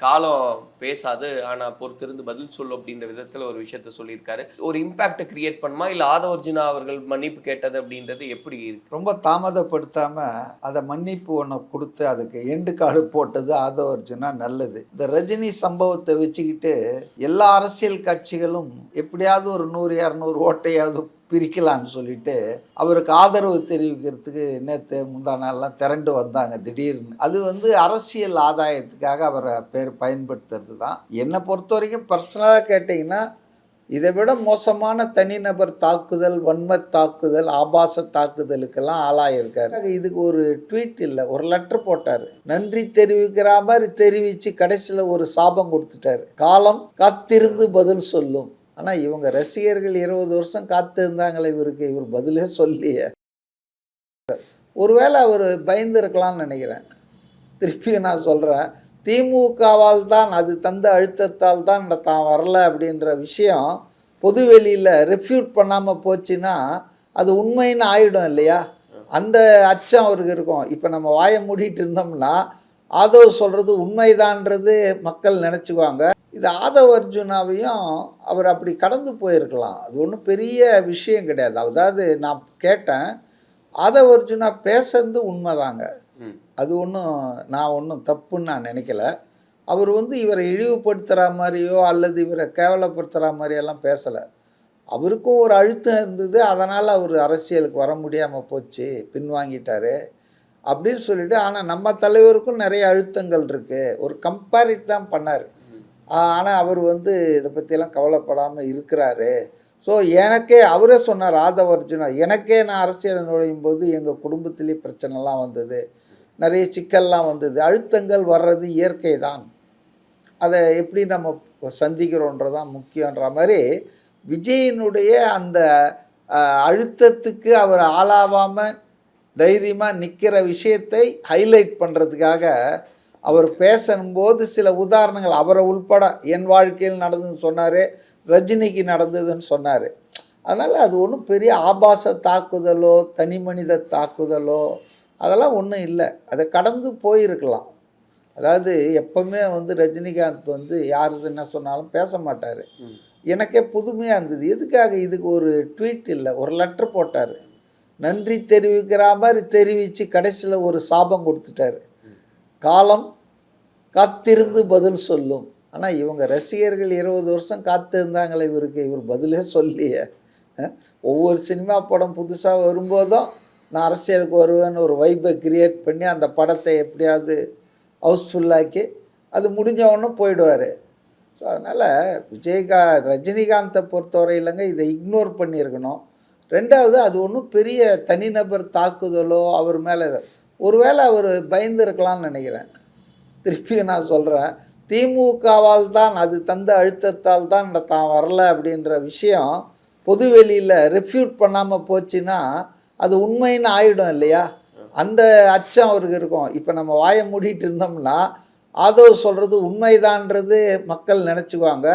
காலம் பேசாது ஆனா பொறுத்திருந்து பதில் சொல்லும் அப்படின்ற விதத்துல ஒரு விஷயத்த சொல்லியிருக்காரு. ஒரு இம்பாக்ட கிரியேட் பண்ணுமா இல்ல ஆதவ அர்ஜுனா அவர்கள் மன்னிப்பு கேட்டது அப்படின்றது எப்படி இருக்கு? ரொம்ப தாமதப்படுத்தாம அதை மன்னிப்பு ஒன்று கொடுத்து அதுக்கு எண்டு கார்டு போட்டது ஆதவ அர்ஜுனா நல்லது. இந்த ரஜினி சம்பவத்தை வச்சுக்கிட்டு எல்லா அரசியல் கட்சிகளும் எப்படியாவது ஒரு 100-200 ஓட்டையாவது பிரிக்கலான்னு சொல்லிட்டு அவருக்கு ஆதரவு தெரிவிக்கிறதுக்கு நேற்று முந்தா நாள்லாம் திரண்டு வந்தாங்க திடீர்னு. அது அரசியல் ஆதாயத்துக்காக அவரை பயன்படுத்துறது தான். என்னை பொறுத்த வரைக்கும் பர்சனலாக கேட்டிங்கன்னா இதை விட மோசமான தனிநபர் தாக்குதல், வன்ம தாக்குதல், ஆபாச தாக்குதலுக்கெல்லாம் ஆளாயிருக்காரு. இதுக்கு ஒரு ட்வீட் இல்லை, ஒரு லெட்டர் போட்டார். நன்றி தெரிவிக்கிற மாதிரி தெரிவித்து கடைசியில் ஒரு சாபம் கொடுத்துட்டாரு. காலம் காத்திருந்து பதில் சொல்லும். ஆனால் இவங்க ரசிகர்கள் 20 வருஷம் காத்திருந்தாங்களே இவருக்கு, இவர் பதிலே சொல்லியே. ஒருவேளை அவர் பயந்து இருக்கலாம்னு நினைக்கிறேன். திருப்பி நான் சொல்கிறேன், திமுகவால் தான், அது தந்த அழுத்தத்தால் தான் தான் வரல அப்படின்ற விஷயம் பொதுவெளியில் ரெஃப்யூட் பண்ணாமல் போச்சுன்னா அது உண்மைன்னு ஆகிடும் இல்லையா? அந்த அச்சம் அவருக்கு இருக்கும். இப்போ நம்ம வாயை மூடிட்டு இருந்தோம்னா ஆதவ் சொல்கிறது உண்மைதான்றது மக்கள் நினச்சிக்குவாங்க. இது ஆதவ அர்ஜுனாவையும் அவர் அப்படி கடந்து போயிருக்கலாம். அது ஒன்றும் பெரிய விஷயம் கிடையாது. அதாவது நான் கேட்டேன், ஆதவ அர்ஜுனா பேசுறது உண்மைதாங்க. அது நான் ஒன்றும் தப்புன்னு நான் நினைக்கல. அவர் இவரை இழிவுபடுத்துகிற மாதிரியோ அல்லது இவரை கேவலப்படுத்துகிற மாதிரியெல்லாம் பேசலை. அவருக்கும் ஒரு அழுத்தம் இருந்தது, அதனால் அவர் அரசியலுக்கு வர முடியாமல் போச்சு, பின்வாங்கிட்டார் அப்படின்னு சொல்லிட்டு. ஆனால் நம்ம தலைவருக்கும் நிறைய அழுத்தங்கள் இருக்குது. ஒரு கம்பேரிட் தான் பண்ணார். ஆனால் அவர் இதை பற்றியெல்லாம் கவலைப்படாமல் இருக்கிறாரு. ஸோ எனக்கே அவரே சொன்னார், ஆதவ அர்ஜுனா, எனக்கே நான் அரசியல் நுழையும் போது எங்கள் குடும்பத்திலே பிரச்சனைலாம் வந்தது, நிறைய சிக்கல்லாம் வந்தது. அழுத்தங்கள் வர்றது இயற்கை தான், அதை எப்படி நம்ம சந்திக்கிறோன்றதான் முக்கியன்ற மாதிரி விஜயினுடைய அந்த அழுத்தத்துக்கு அவர் ஆளாகாமல் தைரியமாக நிற்கிற விஷயத்தை ஹைலைட் பண்ணுறதுக்காக அவர் பேசும்போது சில உதாரணங்கள் அவரை உள்பட என் வாழ்க்கையில் நடந்ததுன்னு சொன்னார், ரஜினிக்கு நடந்ததுன்னு சொன்னார். அதனால் அது ஒன்றும் பெரிய ஆபாச தாக்குதலோ தனி மனித தாக்குதலோ அதெல்லாம் இல்லை. அதை கடந்து போயிருக்கலாம். அதாவது எப்பவுமே ரஜினிகாந்த் யார் என்ன சொன்னாலும் பேச மாட்டார். எனக்கே புதுமையாக இருந்தது. எதுக்காக இதுக்கு ஒரு ட்வீட் இல்லை, ஒரு லெட்டர் போட்டார். நன்றி தெரிவிக்கிற மாதிரி தெரிவித்து கடைசியில் ஒரு சாபம் கொடுத்துட்டாரு. காலம் காத்திருந்து பதில் சொல்லும். ஆனால் இவங்க ரசிகர்கள் 20 வருஷம் காத்திருந்தாங்களே இவருக்கு, இவர் பதிலே சொல்லியே. ஒவ்வொரு சினிமா படம் புதுசாக வரும்போதும் நான் அரசியலுக்கு வருவேன்னு ஒரு வைப்பை கிரியேட் பண்ணி அந்த படத்தை எப்படியாவது ஹவுஸ்ஃபுல்லாக்கி அது முடிஞ்சவொன்னே போயிடுவார். ஸோ அதனால் ரஜினிகாந்தை பொறுத்தவரை இல்லைங்க, இதை இக்னோர் பண்ணியிருக்கணும். ரெண்டாவது, அது ஒன்றும் பெரிய தனிநபர் தாக்குதலோ அவர் மேலே ஒருவேளை அவர் பயந்து இருக்கலாம்னு நினைக்கிறேன். திருப்பி நான் சொல்கிறேன், திமுகவால் தான், அது தந்த அழுத்தத்தால் தான் தான் வரல அப்படின்ற விஷயம் பொதுவெளியில் ரெஃப்யூட் பண்ணாமல் போச்சுன்னா அது உண்மைன்னு ஆகிடும் இல்லையா? அந்த அச்சம் அவருக்கு இருக்கும். இப்போ நம்ம வாயை மூடிட்டு இருந்தோம்னா ஆதவ் சொல்கிறது உண்மைதான்றது மக்கள் நினச்சிக்குவாங்க.